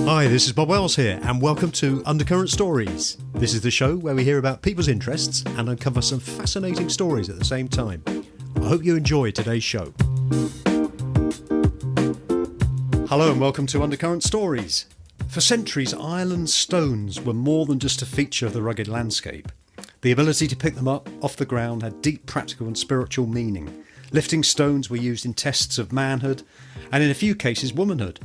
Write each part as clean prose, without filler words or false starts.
Hi, this is Bob Wells here, and welcome to Undercurrent Stories. This is the show where we hear about people's interests and uncover some fascinating stories at the same time. I hope you enjoy today's show. Hello and welcome to Undercurrent Stories. For centuries, Ireland's stones were more than just a feature of the rugged landscape. The ability to pick them up off the ground had deep practical and spiritual meaning. Lifting stones were used in tests of manhood and in a few cases womanhood.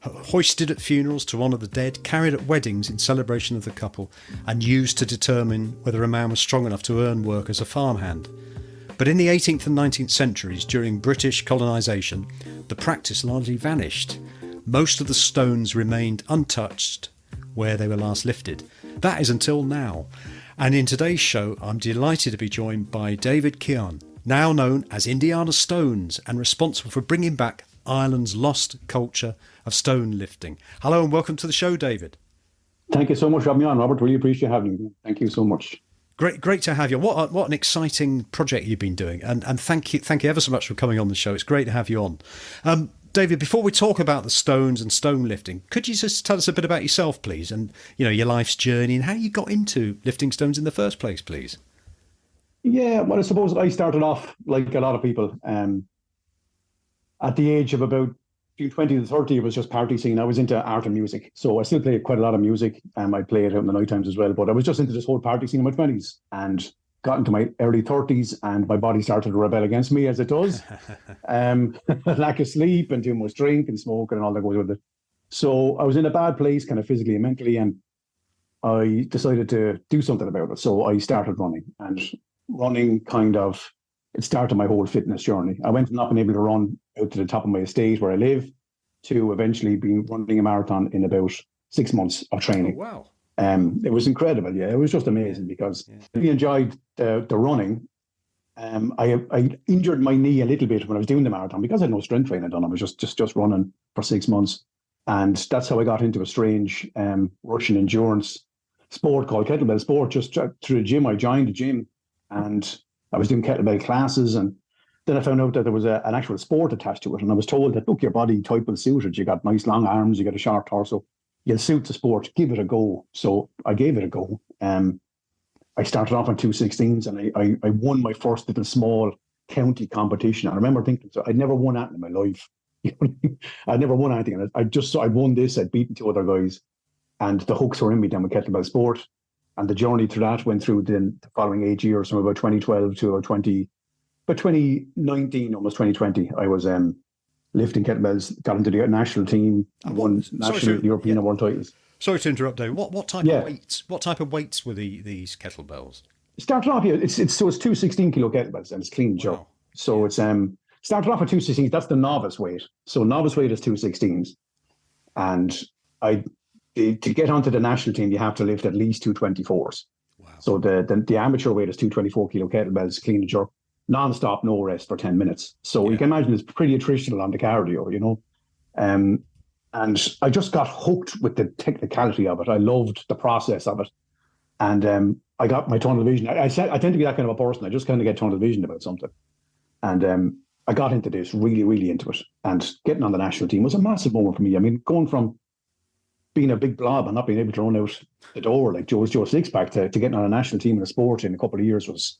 Hoisted at funerals to honour the dead, carried at weddings in celebration of the couple, and used to determine whether a man was strong enough to earn work as a farmhand. But in the 18th and 19th centuries, during British colonisation, the practice largely vanished. Most of the stones remained untouched where they were last lifted. That is until now. And in today's show, I'm delighted to be joined by David Keohan, now known as Indiana Stones and responsible for bringing back Ireland's lost culture of stone lifting. Hello and welcome to the show, David. Thank you so much for having me on, Robert. Really appreciate having me. Thank you so much. Great to have you. What an exciting project you've been doing, and thank you ever so much for coming on the show. It's great to have you on. David, before we talk about the stones and stone lifting, could you just tell us a bit about yourself, please, and your life's journey and how you got into lifting stones in the first place, please? Yeah, well, I suppose I started off like a lot of people. At the age of about between 20 and 30, it was just party scene. I was into art and music. So I still play quite a lot of music. I play it out in the night times as well. But I was just into this whole party scene in my 20s and got into my early 30s and my body started to rebel against me, as it does. Lack of sleep and too much drink and smoking and all that goes with it. So I was in a bad place kind of physically and mentally, and I decided to do something about it. So I started running, and running it started my whole fitness journey. I went from not being able to run out to the top of my estate where I live to eventually being running a marathon in about 6 months of training. Oh, wow. It was incredible. Yeah, it was just amazing because I really enjoyed the running. I injured my knee a little bit when I was doing the marathon because I had no strength training done. I was just running for 6 months. And that's how I got into a strange Russian endurance sport called kettlebell sport. Just through the gym, I joined the gym and I was doing kettlebell classes, and then I found out that there was an actual sport attached to it. And I was told that, look, your body type will suit it. You got nice long arms, you got a short torso. You'll suit the sport. Give it a go. So I gave it a go. I started off on 216s and I won my first little small county competition. I remember thinking, so I'd never won anything in my life. I'd never won anything. And I won this. I'd beaten two other guys, and the hooks were in me then with kettlebell sport. And the journey through that went through the following 8 years, from about 2012 to about 2019, almost 2020. I was lifting kettlebells, got into the national team, won national, European and world titles. Sorry to interrupt, David. What type of weights? What type of weights were these kettlebells? Started off here. It's 216 kilo kettlebells, and it's clean and jerk. So it's started off at 216s. That's the novice weight. So novice weight is 216s, and to get onto the national team, you have to lift at least 224s. Wow. So the amateur weight is 224 kilo kettlebells, clean and jerk, non-stop, no rest for 10 minutes. So you can imagine it's pretty attritional on the cardio, And I just got hooked with the technicality of it. I loved the process of it. And I got my tunnel vision. I tend to be that kind of a person. I just kind of get tunnel vision about something. And I got into this, really, really into it. And getting on the national team was a massive moment for me. I mean, going from being a big blob and not being able to run out the door like Joe Sixpack to getting on a national team in a sport in a couple of years was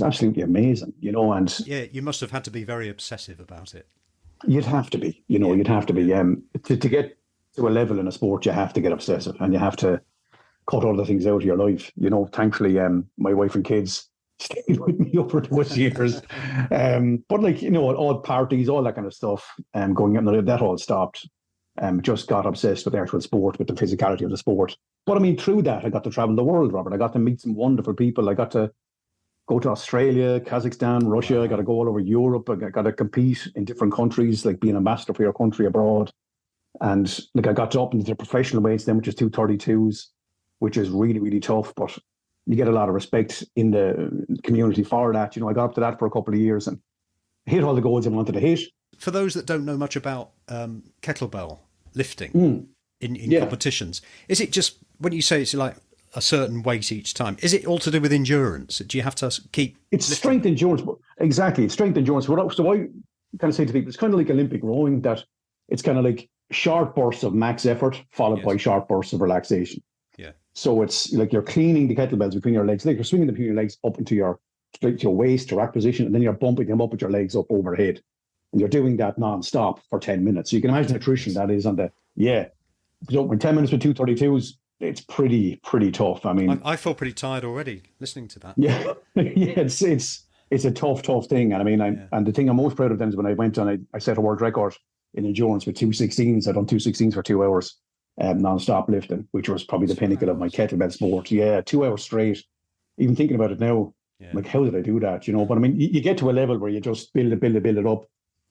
absolutely amazing, and yeah, you must have had to be very obsessive about it. You'd have to be, you'd have to be to get to a level in a sport. You have to get obsessive and you have to cut other things out of your life. Thankfully, my wife and kids stayed with me over those years. But all parties, all that kind of stuff, going out, that all stopped. Just got obsessed with the actual sport, with the physicality of the sport. But I mean, through that, I got to travel the world, Robert. I got to meet some wonderful people. I got to go to Australia, Kazakhstan, Russia. Wow. I got to go all over Europe. I got to compete in different countries, like being ambassador for your country abroad. And I got to up into the professional weights then, which is 232s, which is really, really tough. But you get a lot of respect in the community for that. I got up to that for a couple of years and hit all the goals I wanted to hit. For those that don't know much about kettlebell lifting in competitions, is it just, when you say it's like a certain weight each time, is it all to do with endurance? Do you have to keep... It's lifting? Strength endurance. Exactly. It's strength endurance. So I kind of say to people, it's kind of like Olympic rowing, that it's kind of like short bursts of max effort followed by short bursts of relaxation. Yeah. So it's like you're cleaning the kettlebells between your legs, like you're swinging them between your legs up into your waist to rack position, and then you're bumping them up with your legs up overhead. And you're doing that non-stop for 10 minutes. So you can imagine the attrition that is on the, So when 10 minutes with 232s, it's pretty tough. I mean, I feel pretty tired already listening to that. Yeah, it's a tough thing. And I mean, and the thing I'm most proud of then is when I went and I set a world record in endurance with 216s. I'd done 216s for 2 hours, non-stop lifting, which was probably the pinnacle of my kettlebell sport. Yeah, 2 hours straight. Even thinking about it now, like, how did I do that? But I mean, you get to a level where you just build it up.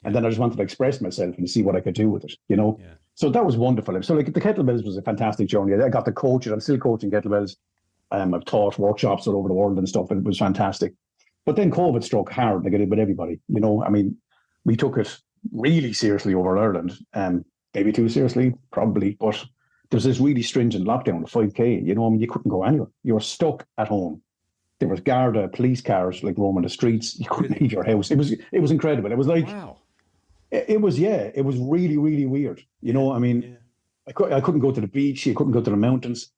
And then I just wanted to express myself and see what I could do with it, Yeah. So that was wonderful. So like the kettlebells was a fantastic journey. I got to coach it. I'm still coaching kettlebells. I've taught workshops all over the world and stuff, and it was fantastic. But then COVID struck hard, like it did with everybody. I mean, we took it really seriously over Ireland. Maybe too seriously, probably. But there's this really stringent lockdown of 5K. I mean, you couldn't go anywhere. You were stuck at home. There was Garda police cars like roaming the streets. You couldn't leave your house. It was incredible. It was like, wow. It was really, really weird. I mean, I couldn't go to the beach. I couldn't go to the mountains.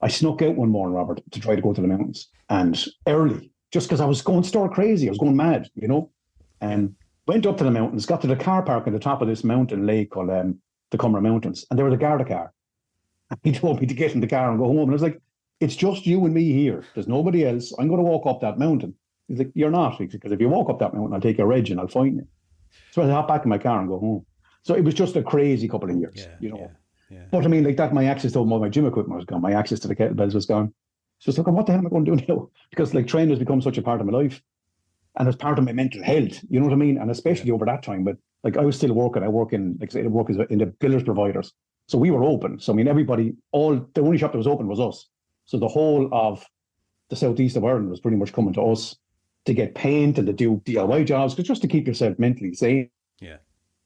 I snuck out one morning, Robert, to try to go to the mountains, and early, just because I was going stir crazy. I was going mad, and went up to the mountains, got to the car park at the top of this mountain lake called the Cumra Mountains, and there was a Garda car. And he told me to get in the car and go home. And I was like, it's just you and me here. There's nobody else. I'm going to walk up that mountain. He's like, you're not, because if you walk up that mountain, I'll take your reg and I'll find you. So I hop back in my car and go home. So it was just a crazy couple of years, Yeah. But I mean, like that, my access to all my gym equipment was gone. My access to the kettlebells was gone. So it's like, what the hell am I going to do now? Because like training has become such a part of my life, and it's part of my mental health. You know what I mean? And especially over that time. But like, I was still working. I work in the builders providers. So we were open. So I mean, the only shop that was open was us. So the whole of the southeast of Ireland was pretty much coming to us to get paint and to do DIY jobs, just to keep yourself mentally sane. Yeah.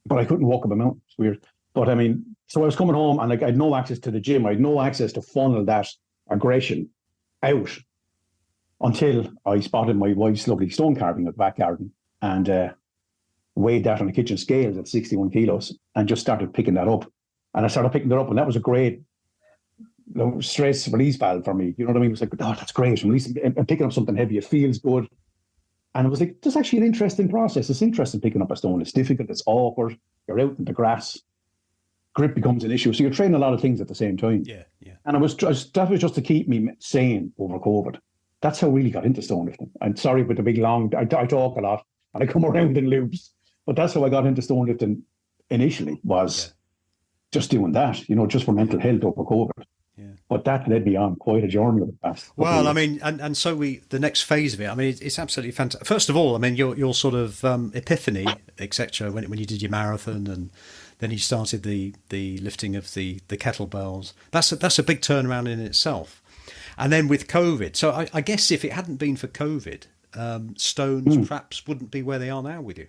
But I couldn't walk up a mountain. It's weird. But I mean, so I was coming home and like I had no access to the gym. I had no access to funnel that aggression out until I spotted my wife's lovely stone carving at the back garden and weighed that on the kitchen scales at 61 kilos and just started picking that up. And I started picking that up, and that was a great stress release valve for me. You know what I mean? It was like, oh, that's great. I'm picking up something heavy. It feels good. And it was like, this is actually an interesting process. It's interesting picking up a stone. It's difficult. It's awkward. You're out in the grass. Grip becomes an issue. So you're training a lot of things at the same time. Yeah. And that was just to keep me sane over COVID. That's how I really got into stone lifting. I'm sorry with the big long, I talk a lot and I come around in loops, but that's how I got into stone lifting initially, was just doing that, just for mental health over COVID. Yeah. But that led me on quite a journey over the past. Well, I mean, and so the next phase of it, I mean, it's absolutely fantastic. First of all, I mean, your sort of epiphany, etc., when you did your marathon, and then you started the lifting of the kettlebells. That's a big turnaround in itself. And then with COVID, so I guess if it hadn't been for COVID, stones perhaps wouldn't be where they are now with you.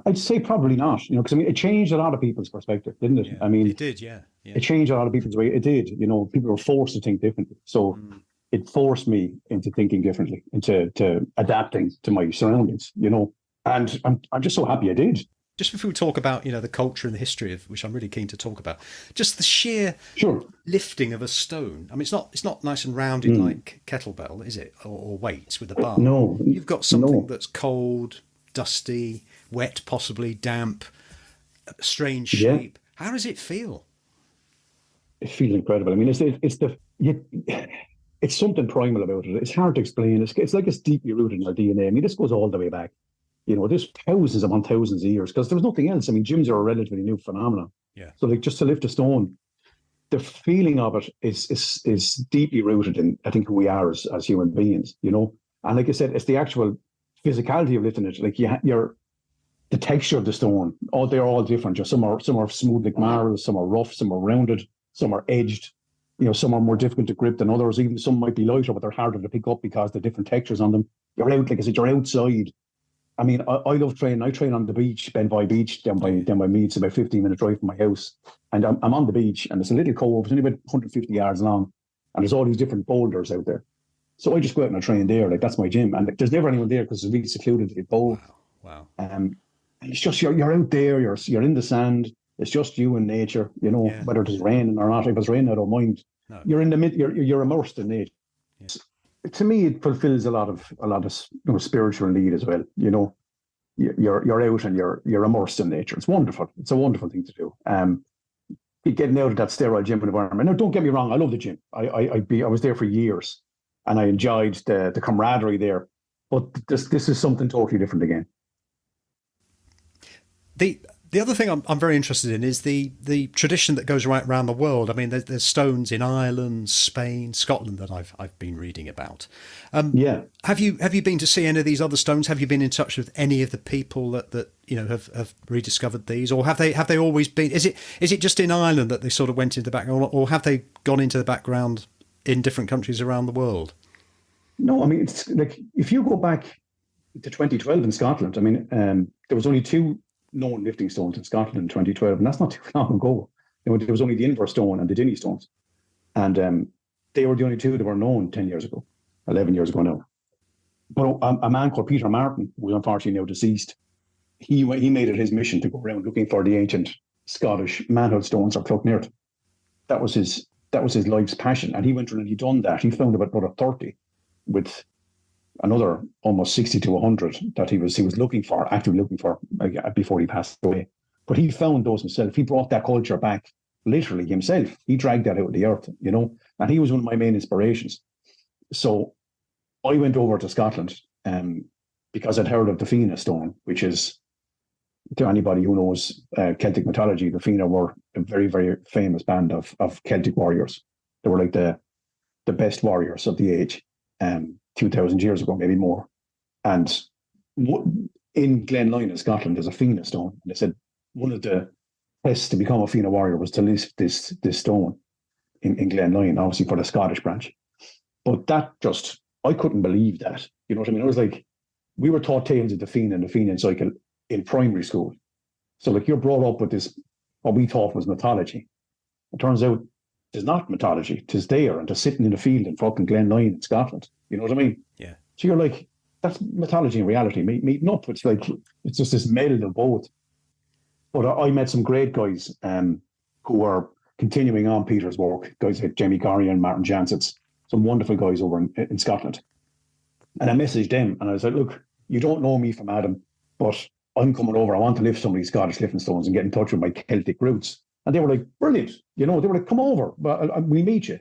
I'd say probably not, because I mean, it changed a lot of people's perspective, didn't it? Yeah, I mean, it did, yeah. It changed a lot of people's way. It did, people were forced to think differently. So it forced me into thinking differently, into adapting to my surroundings, and I'm just so happy I did. Just before we talk about, the culture and the history of which I'm really keen to talk about, just the sheer lifting of a stone. I mean, it's not nice and rounded like kettlebell, is it? Or weights with a bar. No. You've got something that's cold, dusty, wet, possibly damp, strange shape. How does it feel? It feels incredible. I mean, it's something primal about it. It's hard to explain. It's like it's deeply rooted in our DNA. I mean, this goes all the way back. There's thousands upon thousands of years, because there was nothing else. I mean, gyms are a relatively new phenomenon. Yeah. So like just to lift a stone, the feeling of it is deeply rooted in, I think, who we are as human beings, And like I said, it's the actual physicality of lifting it. Like the texture of the stone, they're all different. Some are smooth like marble, some are rough, some are rounded, some are edged. Some are more difficult to grip than others. Even some might be lighter, but they're harder to pick up because the different textures on them. You're out, like I said, you're outside. I mean, I love training. I train on the beach, Benvoy Beach, down by Meads, about 15-minute drive from my house. And I'm on the beach, and it's a little cove. It's only about 150 yards long, and there's all these different boulders out there. So I just go out and I train there. Like, that's my gym, and there's never anyone there because it's really secluded. It's cold. Wow. And it's just you're out there. You're in the sand. It's just you and nature, Yeah. whether it's raining or not. If it's raining, I don't mind. No. You're in the mid. You're immersed in nature. Yeah. To me, it fulfills a lot of spiritual need as well. You're out and you're immersed in nature. It's wonderful. It's a wonderful thing to do. Getting out of that sterile gym environment. Now, don't get me wrong. I love the gym. I was there for years, and I enjoyed the camaraderie there. But this is something totally different again. The other thing I'm very interested in is the tradition that goes right around the world. I mean, there's stones in Ireland, Spain, Scotland that I've been reading about. Yeah. Have you been to see any of these other stones? Have you been in touch with any of the people that have rediscovered these, or have they always been? Is it just in Ireland that they sort of went into the background, or have they gone into the background in different countries around the world? No, I mean, it's like if you go back to 2012 in Scotland, I mean, there was only 2 known lifting stones in Scotland in 2012, and that's not too long ago. There was only the Inverse stone and the Dinny stones, and they were the only 2 that were known 10 years ago, 11 years ago now. But a man called Peter Martin, who's unfortunately now deceased, he made it his mission to go around looking for the ancient Scottish manhood stones or clochnaird. That was his life's passion, and he went around and he done that. He found about 30 with another almost 60 to 100 that he was actively looking for before he passed away. But he found those himself. He brought that culture back literally himself. He dragged that out of the earth, and he was one of my main inspirations. So I went over to Scotland because I'd heard of the Fianna Stone, which is, to anybody who knows Celtic mythology, the Fianna were a very, very famous band of Celtic warriors. They were like the best warriors of the age. 2,000 years ago, maybe more. And in Glenlyon in Scotland, there's a Fianna Stone. And they said one of the tests to become a Fianna warrior was to lift this stone in Glenlyon, obviously for the Scottish branch. But I couldn't believe that. You know what I mean? It was like, we were taught tales of the Fianna and the Fenian cycle in primary school. So like, you're brought up with this, what we thought was mythology. It turns out it's not mythology. It's there, and it's sitting in the field in fucking Glenlyon in Scotland. You know what I mean? Yeah. So you're like, that's mythology and reality meeting up. It's like, it's just this meld of both. But I met some great guys who are continuing on Peter's work, guys like Jamie Corrie and Martin Jansets, some wonderful guys over in Scotland. And I messaged them and I was like, look, you don't know me from Adam, but I'm coming over. I want to lift some of these Scottish lifting stones and get in touch with my Celtic roots. And they were like, brilliant. They were like, come over, we meet you.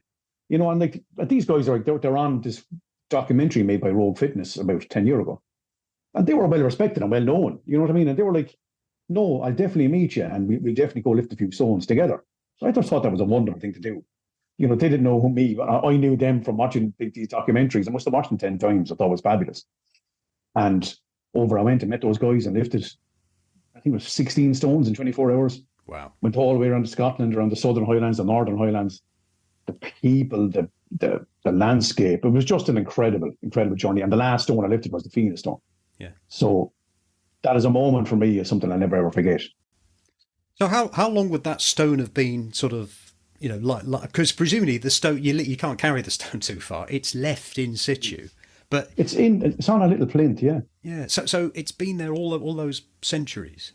And like, these guys are like, they're on this documentary made by Rogue Fitness about 10 years ago. And they were well respected and well known. You know what I mean? And they were like, no, I'll definitely meet you and we'll definitely go lift a few stones together. So I just thought that was a wonderful thing to do. They didn't know who me, but I knew them from watching these documentaries. I must have watched them 10 times. I thought it was fabulous. And over I went and met those guys and lifted, I think it was 16 stones in 24 hours. Wow. Went all the way around Scotland, around the Southern Highlands, the Northern Highlands, the people, the landscape. It was just an incredible, incredible journey. And the last stone I lifted was the Fianna Stone. Yeah. So that is a moment for me, is something I'll never ever forget. So how long would that stone have been sort of, like because presumably the stone, you can't carry the stone too far. It's left in situ. But it's on a little plinth, yeah. Yeah. So it's been there all those centuries.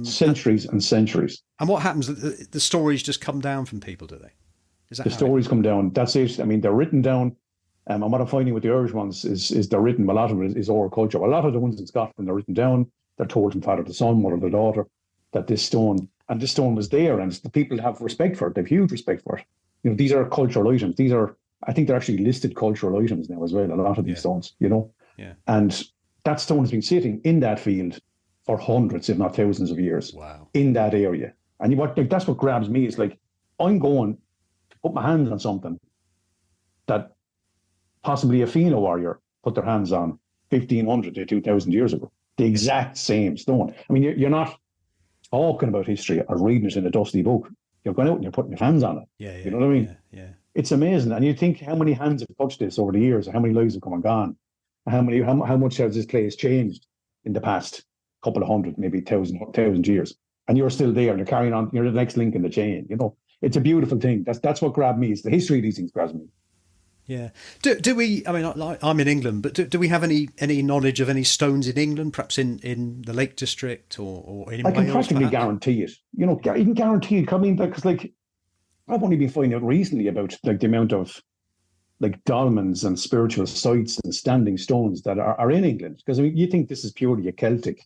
Centuries and centuries. And what happens? The stories just come down from people, do they? The stories come down. That's it. I mean, they're written down. And what I'm finding with the Irish ones is they're written. A lot of it is oral culture. A lot of the ones in Scotland are written down. They're told from father to son, mother to daughter, that this stone was there, and the people have respect for it. They have huge respect for it. These are cultural items. I think they're actually listed cultural items now as well. A lot of these stones, Yeah. And that stone has been sitting in that field for hundreds, if not thousands of years. Wow. In that area. And that's what grabs me. It's like, I'm going to put my hands on something that possibly a Fianna warrior put their hands on 1,500 to 2,000 years ago. The exact same stone. I mean, you're not talking about history or reading it in a dusty book. You're going out and you're putting your hands on it. Yeah. You know what I mean? Yeah. It's amazing. And you think how many hands have touched this over the years, how many lives have come and gone, how much has this place changed in the past couple of hundred, maybe thousand years. And you're still there and you're carrying on, you're the next link in the chain. It's a beautiful thing. That's what grabbed me. It's the history of these things grabs me. Yeah. Do we? I mean, I'm in England, but do we have any knowledge of any stones in England, perhaps in the Lake District or in I can Wales, practically perhaps? guarantee it. You know, you can guarantee it. I mean, because like I've only been finding out recently about like the amount of like dolmens and spiritual sites and standing stones that are in England. Because I mean, you think this is purely a Celtic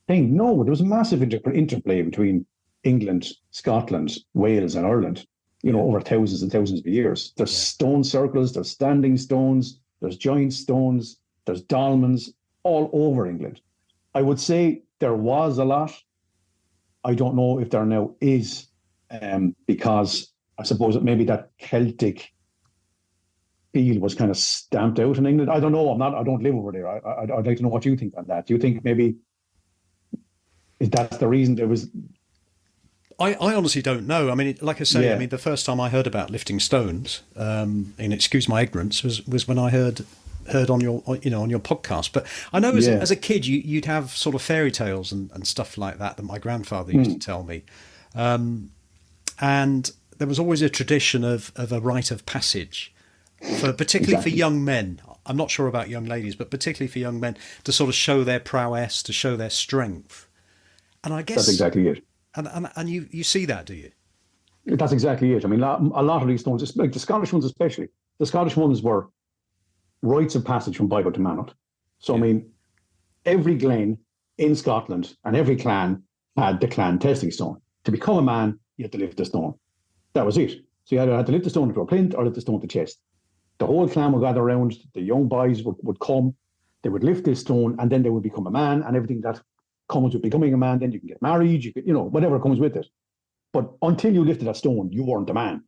thing. No, there was a massive interplay between England, Scotland, Wales, and Ireland, you know, Yeah. over thousands and thousands of years. There's Yeah. stone circles, there's standing stones, there's giant stones, there's dolmens all over England. I would say there was a lot. I don't know if there now is, because I suppose that maybe that Celtic feel was kind of stamped out in England. I don't know. I don't live over there. I'd like to know what you think on that. Do you think maybe is that the reason there was? I honestly don't know. I mean, like I say, Yeah. I mean, the first time I heard about lifting stones, and excuse my ignorance, was when I heard on your on your podcast. But I know Yeah. as a kid, you'd have sort of fairy tales and stuff like that my grandfather used to tell me, and there was always a tradition of a rite of passage, for particularly for Exactly. young men. I'm not sure about young ladies, but particularly for young men to sort of show their prowess, to show their strength. And I That's guess, exactly it. and you see that, do you? That's exactly it. I mean, a lot of these stones, like the Scottish ones especially, the Scottish ones were rites of passage from Bible to manhood. So, I Yeah. mean, every glen in Scotland and every clan had the clan testing stone. To become a man, you had to lift the stone. That was it. So you either had to lift the stone into a plinth or lift the stone to chest. The whole clan would gather around, the young boys would come, they would lift this stone, and then they would become a man, and everything that comes with becoming a man, then you can get married, you could, you know, whatever comes with it. But until you lifted that stone, you weren't a man.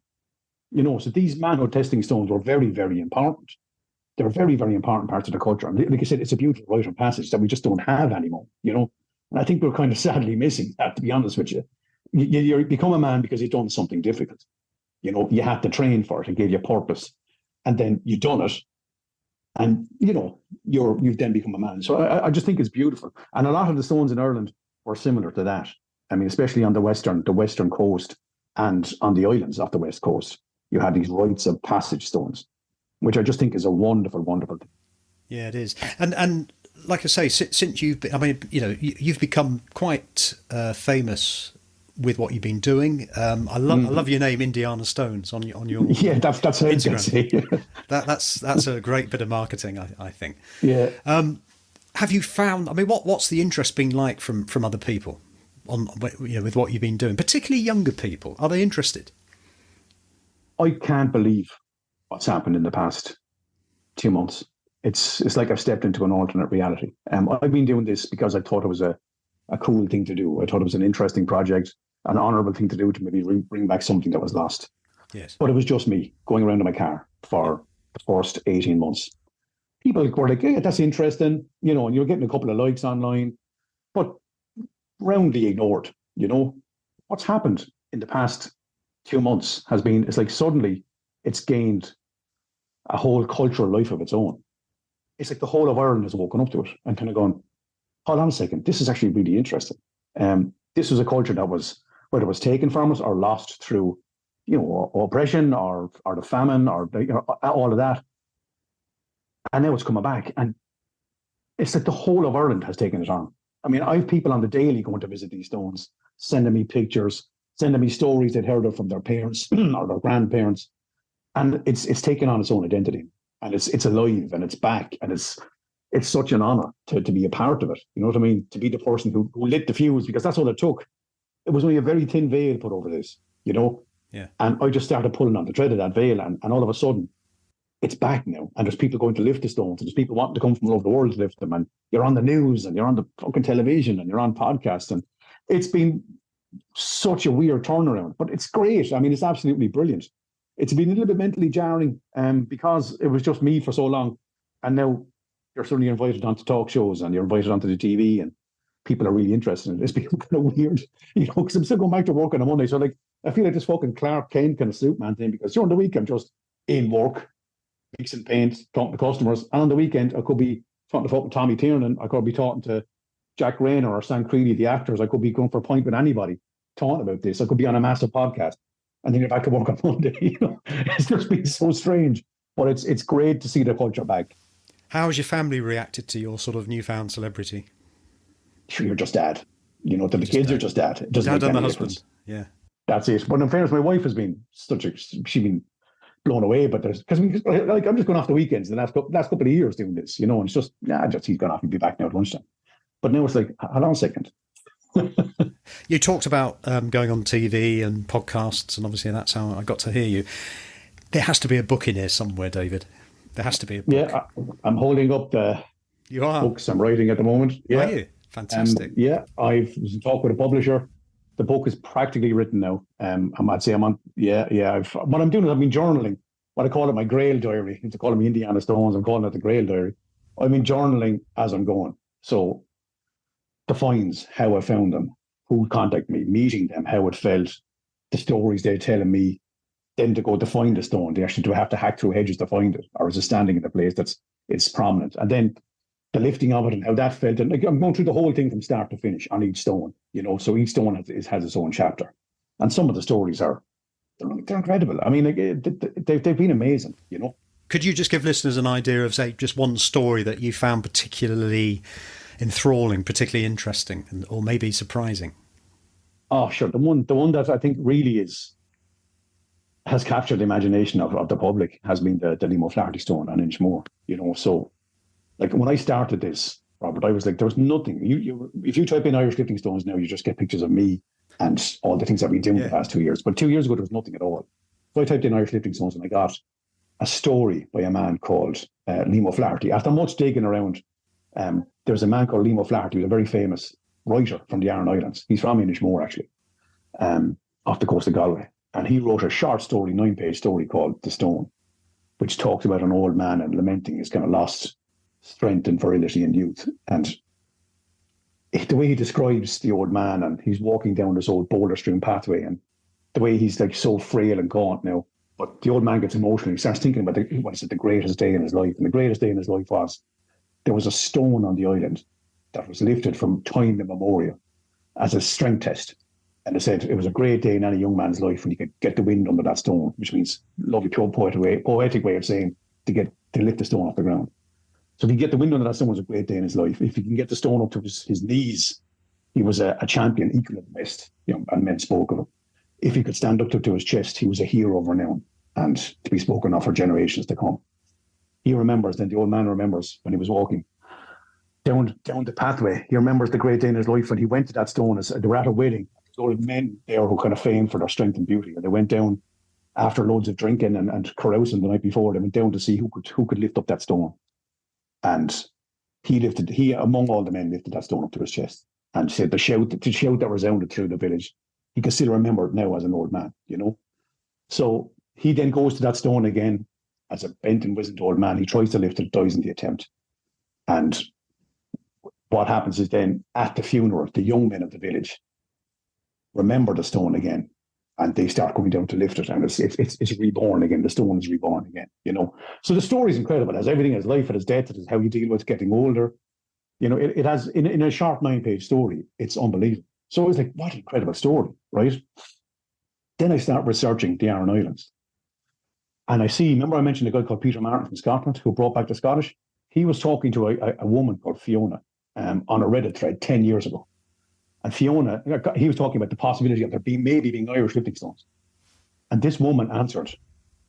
You know, so these manhood testing stones were very, very important. They're very, very important parts of the culture. And like I said, it's a beautiful rite of passage that we just don't have anymore, you know. And I think we're kind of sadly missing that, to be honest with you. You become a man because you've done something difficult. You know, you had to train for it and gave you purpose. And then you've done it. And, you know, you've then become a man. So I just think it's beautiful. And a lot of the stones in Ireland were similar to that. I mean, especially on the western coast and on the islands off the west coast, you had these rites of passage stones, which I just think is a wonderful, wonderful thing. Yeah, it is. And like I say, since you've been, I mean, you've become quite famous with what you've been doing. I love your name, Indiana Stones, on your Yeah, that's how it Instagram. gets. That's a great bit of marketing, I think. Yeah. Have you found? I mean, what's the interest been like from other people on with what you've been doing, particularly younger people? Are they interested? I can't believe what's happened in the past 2 months. It's like I've stepped into an alternate reality. I've been doing this because I thought it was a cool thing to do. I thought it was an interesting project, an honourable thing to do to maybe bring back something that was lost. Yes. But it was just me going around in my car for the first 18 months. People were like, yeah, that's interesting, you know, and you're getting a couple of likes online, but roundly ignored, you know. What's happened in the past 2 months has been, it's like suddenly it's gained a whole cultural life of its own. It's like the whole of Ireland has woken up to it and kind of gone, hold on a second, this is actually really interesting. This was a culture that was, whether it was taken from us or lost through, you know, oppression or the famine or all of that. And now it's coming back. And it's like the whole of Ireland has taken it on. I mean, I have people on the daily going to visit these stones, sending me pictures, sending me stories they'd heard of from their parents or their grandparents. And it's taken on its own identity. And it's alive and it's back. And it's such an honor to be a part of it. You know what I mean? To be the person who lit the fuse, because that's all it took. It was only a very thin veil put over this, you know? Yeah. And I just started pulling on the thread of that veil, and all of a sudden, it's back now. And there's people going to lift the stones, and there's people wanting to come from all over the world to lift them. And you're on the news, and you're on the fucking television, and you're on podcasts. And it's been such a weird turnaround, but it's great. I mean, it's absolutely brilliant. It's been a little bit mentally jarring because it was just me for so long. And now you're suddenly invited onto talk shows, and you're invited onto the TV, and people are really interested in it. It's become kind of weird, you know, because I'm still going back to work on a Monday. So, like, I feel like this fucking Clark Kent kind of Superman thing, because during the week I'm just in work, mixing paint, talking to customers. And on the weekend, I could be talking to fucking Tommy Tiernan. I could be talking to Jack Rayner or Sam Creedy, the actors. I could be going for a pint with anybody, talking about this. I could be on a massive podcast and then you're back to work on Monday. You know, it's just been so strange. But it's great to see the culture back. How has your family reacted to your sort of newfound celebrity? Sure, you're just dad. The kids are just dad. It doesn't Dad make and the any husband. difference. Yeah. That's it. But in fairness, my wife has been she's been blown away. But because I'm just going off the weekends the last couple of years doing this, and it's just he's gone off and be back now at lunchtime. But now it's like, hold on a second. You talked about going on TV and podcasts, and obviously that's how I got to hear you. There has to be a book in here somewhere, David. There has to be a book. Yeah, I'm holding up the books I'm writing at the moment. Yeah. Are you? Fantastic. I've talked with a publisher. The book is practically written now. I'd say I'm on. What I'm doing is I've been journaling. What I call it my Grail diary. If they call it me Indiana Stones, I'm calling it the Grail diary. I've been journaling as I'm going. So the finds, how I found them, who contacted me, meeting them, how it felt, the stories they're telling me. Then to go to find the stone, they actually do have to hack through hedges to find it, or is it standing in the place it's prominent? And then the lifting of it and how that felt. And I'm going through the whole thing from start to finish on each stone, so each stone has its own chapter. And some of the stories they're incredible. I mean, they've been amazing, Could you just give listeners an idea of, say, just one story that you found particularly enthralling, particularly interesting, or maybe surprising? Oh, sure. The one that I think really has captured the imagination of the public has been the Lio Flaherty stone on Inchmore. So like when I started this, Robert, I was like, there was nothing. If you type in Irish lifting stones now, you just get pictures of me and all the things that we've been doing the past 2 years. But 2 years ago, there was nothing at all. So I typed in Irish lifting stones and I got a story by a man called Lio Flaherty. After much digging around, there's a man called Lio Flaherty, who's a very famous writer from the Aran Islands. He's from Inishmore, actually, off the coast of Galway. And he wrote a short story, 9-page story called The Stone, which talks about an old man and lamenting his kind of lost strength and virility and youth. And the way he describes the old man, and he's walking down this old boulder strewn pathway, and the way he's like so frail and gaunt now. But the old man gets emotional. He starts thinking about the greatest day in his life. And the greatest day in his life was there was a stone on the island that was lifted from time immemorial as a strength test. And they said it was a great day in any young man's life when you could get the wind under that stone, which means lovely, pure poetic way of saying to lift the stone off the ground. So if you get the wind under that stone, it was a great day in his life. If you can get the stone up to his knees, he was a champion, equal at the best, and men spoke of him. If he could stand up to his chest, he was a hero of renown and to be spoken of for generations to come. He remembers, then the old man remembers when he was walking down the pathway. He remembers the great day in his life when he went to that stone. They were at a wedding. Old men there who kind of famed for their strength and beauty. And they went down after loads of drinking and carousing the night before. They went down to see who could lift up that stone. And he among all the men lifted that stone up to his chest. And said the shout that resounded through the village, he can still remember it now as an old man, So he then goes to that stone again as a bent and wizened old man. He tries to lift it, dies in the attempt. And what happens is then at the funeral, the young men of the village remember the stone again, and they start going down to lift it, and it's reborn again. The stone is reborn again, So the story is incredible. It has everything. It has life, it has death, it has how you deal with getting older. It has in a short 9-page story. It's unbelievable. So I was like, what an incredible story, right? Then I start researching the Aran Islands, and I see. Remember, I mentioned a guy called Peter Martin from Scotland who brought back the Scottish. He was talking to a woman called Fiona on a Reddit thread 10 years ago. And Fiona, he was talking about the possibility of there maybe being Irish lifting stones. And this woman answered,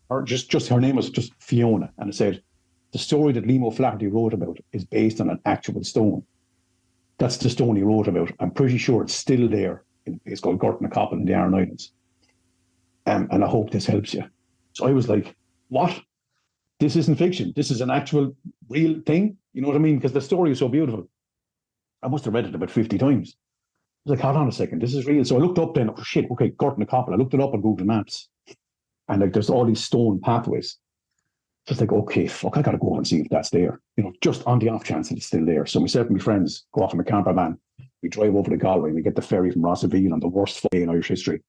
or just her name was just Fiona, and it said, the story that Lio Flaherty wrote about is based on an actual stone. That's the stone he wrote about. I'm pretty sure it's still there in a place called Gortnacoppin in the Aran Islands. And I hope this helps you. So I was like, what? This isn't fiction. This is an actual real thing. You know what I mean? Because the story is so beautiful. I must have read it about 50 times. I was like, hold on a second, this is real. So I looked up then, Gortnacoppin. I looked it up on Google Maps. And there's all these stone pathways. So it's like, okay, fuck, I got to go and see if that's there. Just on the off chance that it's still there. So myself and my friends go off in a camper van. We drive over to Galway. We get the ferry from Rossaville on the worst day in Irish history.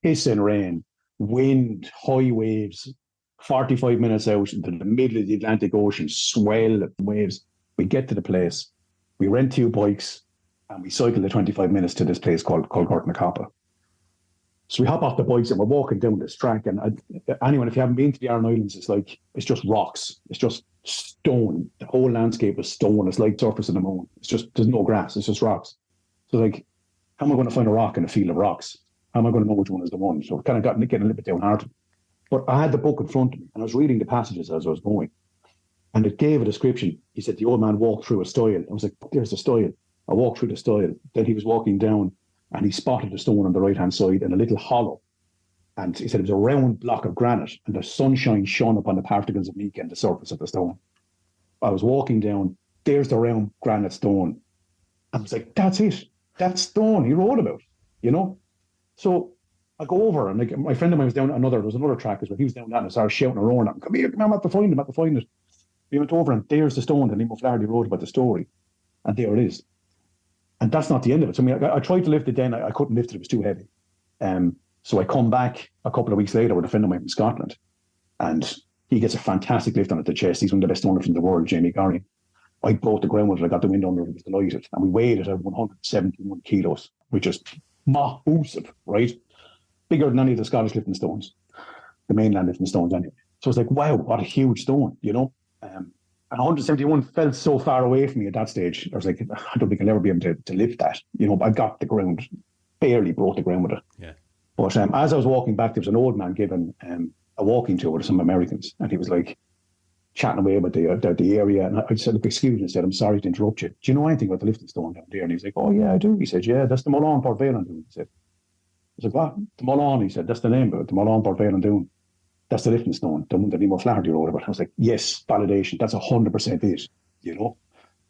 Hissing rain, wind, high waves, 45 minutes out into the middle of the Atlantic Ocean, swell of waves. We get to the place. We rent 2 bikes. And we cycle the 25 minutes to this place called Gortnacoppin. So we hop off the bikes and we're walking down this track. And anyone, if you haven't been to the Aran Islands, it's just rocks. It's just stone. The whole landscape is stone. It's like surface of the moon. It's just, there's no grass. It's just rocks. So like, how am I going to find a rock in a field of rocks? How am I going to know which one is the one? So I kind of getting a little bit downhearted. But I had the book in front of me and I was reading the passages as I was going. And it gave a description. He said, the old man walked through a stile. I was like, there's the stile. I walked through the stile. Then he was walking down and he spotted the stone on the right-hand side in a little hollow. And he said it was a round block of granite and the sunshine shone upon the particles of mica and the surface of the stone. I was walking down, there's the round granite stone. I was like, that's it. That stone he wrote about, you know? So I go over and like, my friend of mine was down there was another track as well. He was down that and I started shouting and roaring at him, come here, I'm at the find him, I'm at the find it. We went over and there's the stone that Lio Flaherty wrote about the story. And there it is. And that's not the end of it. So I mean, I tried to lift it then. I couldn't lift it. It was too heavy. So I come back a couple of weeks later with a friend of mine from Scotland. And he gets a fantastic lift on it to the chest. He's one of the best stoners in the world, Jamie Garry. I broke the ground with it. I got the wind under it. I was delighted. And we weighed it at 171 kilos, which is massive, right? Bigger than any of the Scottish lifting stones, the mainland lifting stones anyway. So it's like, wow, what a huge stone, you know? And 171 felt so far away from me at that stage. I was like, I don't think I'll ever be able to lift that. You know, I got the ground, barely broke the ground with it. Yeah. But as I was walking back, there was an old man giving a walking tour to some Americans. And he was like chatting away about the area. And I said, look, excuse me. I said, I'm sorry to interrupt you. Do you know anything about the lifting stone down there? And he was like, oh, yeah, I do. He said, yeah, that's the Mullan Port Valen Dune. He said, I was like, what? The Mullan, he said, that's the name of it, the Mullan Port Valen Dune. That's the lifting stone, the one that Lio Flaherty wrote about. I was like, yes, validation. That's 100% it, you know?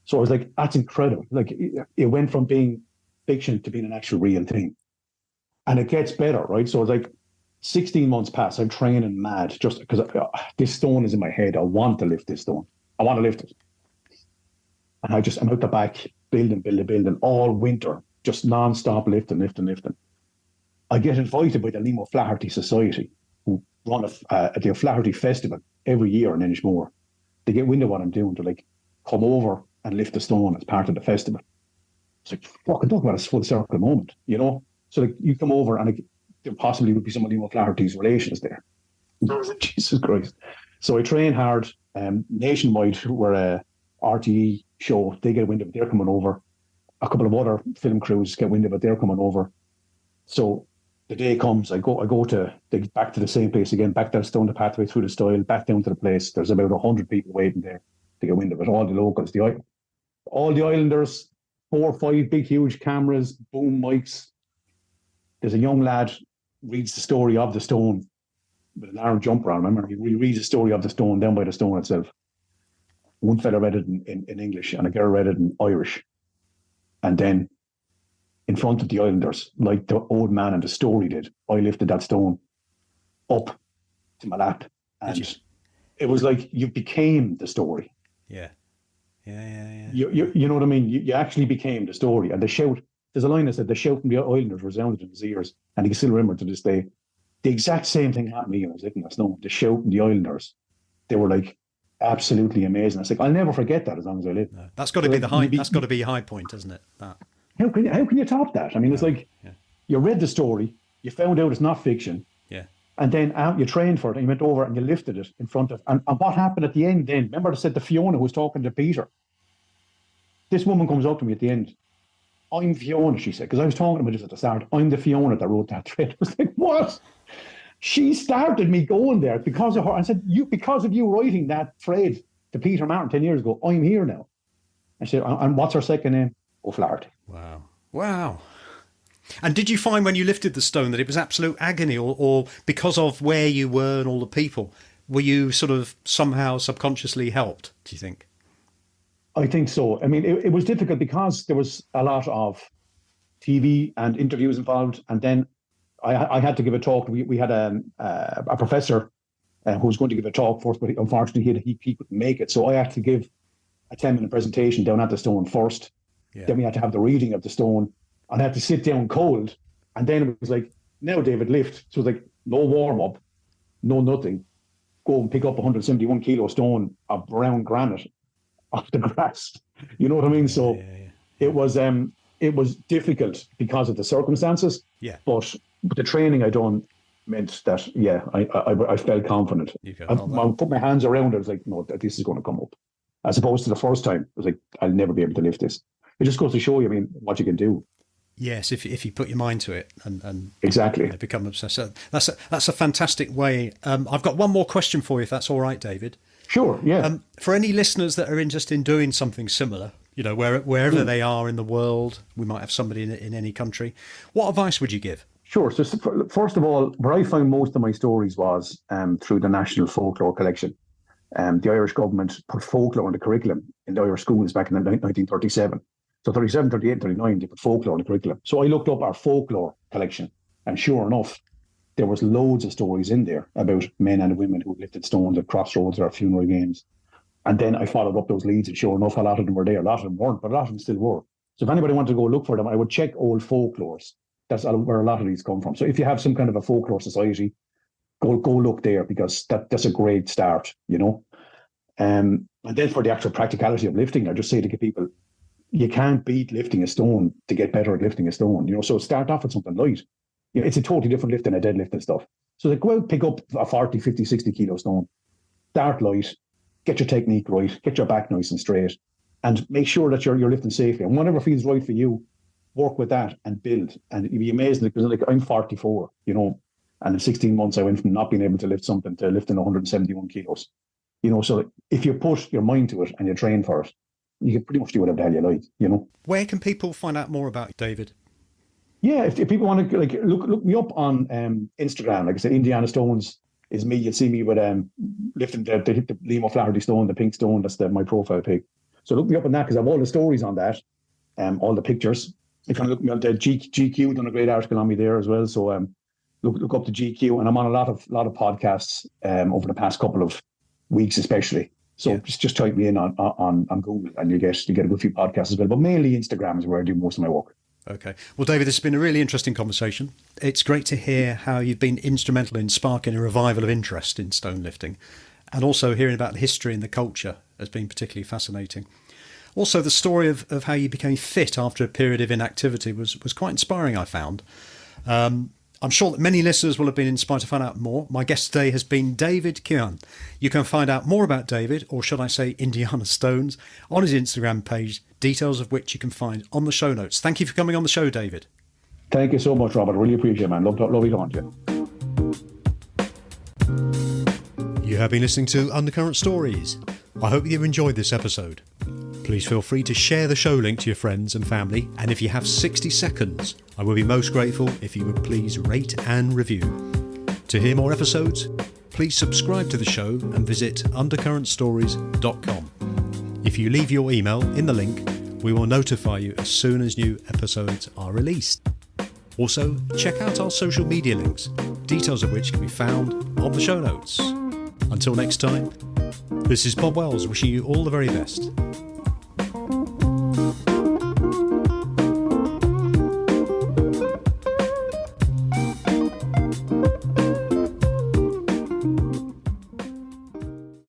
So I was like, that's incredible. Like, it went from being fiction to being an actual real thing. And it gets better, right? So it's like 16 months pass. I'm training mad just because this stone is in my head. I want to lift this stone. I want to lift it. And I'm out the back building all winter, just non-stop lifting. I get invited by the Lio Flaherty Society, who run the Flaherty Festival every year in Inishmore. They get wind of what I'm doing to like come over and lift the stone as part of the festival. It's like, fucking talk about a full circle moment, you know? So like you come over and like, there possibly would be some of Lio Flaherty's relations there. Jesus Christ. So I train hard. Nationwide, we're a RTE show. They get wind of it. They're coming over. A couple of other film crews get wind of it. They're coming over. So the day comes, I go back to the same place again, back down the pathway through the stile, back down to the place. There's about 100 people waiting there to get wind of it. All the locals, all the islanders, 4 or 5 big, huge cameras, boom mics. There's a young lad reads the story of the stone with an Aran jumper on. Remember, he reads the story of the stone down by the stone itself. One fella read it in English and a girl read it in Irish. And then in front of the islanders, like the old man and the story did, I lifted that stone up to my lap. And it was like you became the story. Yeah. You know what I mean? You actually became the story. And there's a line that said, the shout from the islanders resounded in his ears. And he can still remember to this day. The exact same thing happened to me when I was lifting that stone. The shout from the islanders, they were like absolutely amazing. I was like, I'll never forget that as long as I live. No, that's got to be the high. That's got to be a high point, isn't it? That. How can you top that? I mean, it's like you read the story, you found out it's not fiction, and then you trained for it, and you went over and you lifted it in front of. And what happened at the end? Then remember, I said the Fiona who was talking to Peter. This woman comes up to me at the end. I'm Fiona, she said, because I was talking about this at the start. I'm the Fiona that wrote that thread. I was like, what? She started me going there because of her. I said, because of you writing that thread to Peter Martin 10 years ago, I'm here now. I said, and what's her second name? Flaherty. Wow. And did you find when you lifted the stone that it was absolute agony, or because of where you were and all the people, were you sort of somehow subconsciously helped, do you think? I think so. I mean, it was difficult because there was a lot of TV and interviews involved. And then I had to give a talk. We had a professor who was going to give a talk for us, but unfortunately he couldn't make it. So I had to give a 10-minute presentation down at the stone first. Yeah. Then we had to have the reading of the stone. And I had to sit down cold. And then it was like, now David, lift. So it was like, no warm-up, no nothing. Go and pick up 171 kilo stone of brown granite off the grass. You know what I mean? So it was difficult because of the circumstances. Yeah. But But the training I done meant that, I felt confident. I put my hands around it. I was like, no, this is going to come up. As opposed to the first time, I was like, I'll never be able to lift this. It just goes to show you, what you can do. Yes, if you put your mind to it and exactly become obsessed. So that's a fantastic way. I've got one more question for you, if that's all right, David. Sure, yeah. For any listeners that are interested in doing something similar, wherever they are in the world, we might have somebody in any country. What advice would you give? Sure. So first of all, where I found most of my stories was through the National Folklore Collection. The Irish government put folklore in the curriculum in the Irish schools back in 1937. So 37, 38, 39, they put folklore in the curriculum. So I looked up our folklore collection, and sure enough, there was loads of stories in there about men and women who lifted stones at crossroads or at funeral games. And then I followed up those leads, and sure enough, a lot of them were there. A lot of them weren't, but a lot of them still were. So if anybody wanted to go look for them, I would check old folklores. That's where a lot of these come from. So if you have some kind of a folklore society, go look there, because that's a great start, And then for the actual practicality of lifting, I just say to people, you can't beat lifting a stone to get better at lifting a stone, So start off with something light. It's a totally different lift than a deadlift and stuff. So go out, pick up a 40, 50, 60 kilo stone, start light, get your technique right, get your back nice and straight, and make sure that you're lifting safely. And whatever feels right for you, work with that and build. And it'd be amazing, because I'm 44, and in 16 months I went from not being able to lift something to lifting 171 kilos. So if you put your mind to it and you train for it, you can pretty much do whatever the hell you like, Where can people find out more about David? Yeah, if people want to look me up on Instagram, like I said, Indiana Stones is me. You'll see me with lifting the Lio Flaherty stone, the pink stone. That's my profile pic. So look me up on that, because I have all the stories on that, all the pictures. If you want to look me on the GQ, done a great article on me there as well. So look up the GQ, and I'm on a lot of podcasts over the past couple of weeks, especially. So just type me in on Google, and you get a good few podcasts as well. But mainly Instagram is where I do most of my work. Okay. Well, David, this has been a really interesting conversation. It's great to hear how you've been instrumental in sparking a revival of interest in stone lifting, and also hearing about the history and the culture has been particularly fascinating. Also, the story of how you became fit after a period of inactivity was quite inspiring, I found. I'm sure that many listeners will have been inspired to find out more. My guest today has been David Keohan. You can find out more about David, or should I say Indiana Stones, on his Instagram page, details of which you can find on the show notes. Thank you for coming on the show, David. Thank you so much, Robert. Really appreciate it, man. Lovely talking to you. You have been listening to Undercurrent Stories. I hope you enjoyed this episode. Please feel free to share the show link to your friends and family, and if you have 60 seconds, I will be most grateful if you would please rate and review. To hear more episodes, please subscribe to the show and visit undercurrentstories.com. If you leave your email in the link, we will notify you as soon as new episodes are released. Also, check out our social media links, details of which can be found on the show notes. Until next time, this is Bob Wells wishing you all the very best.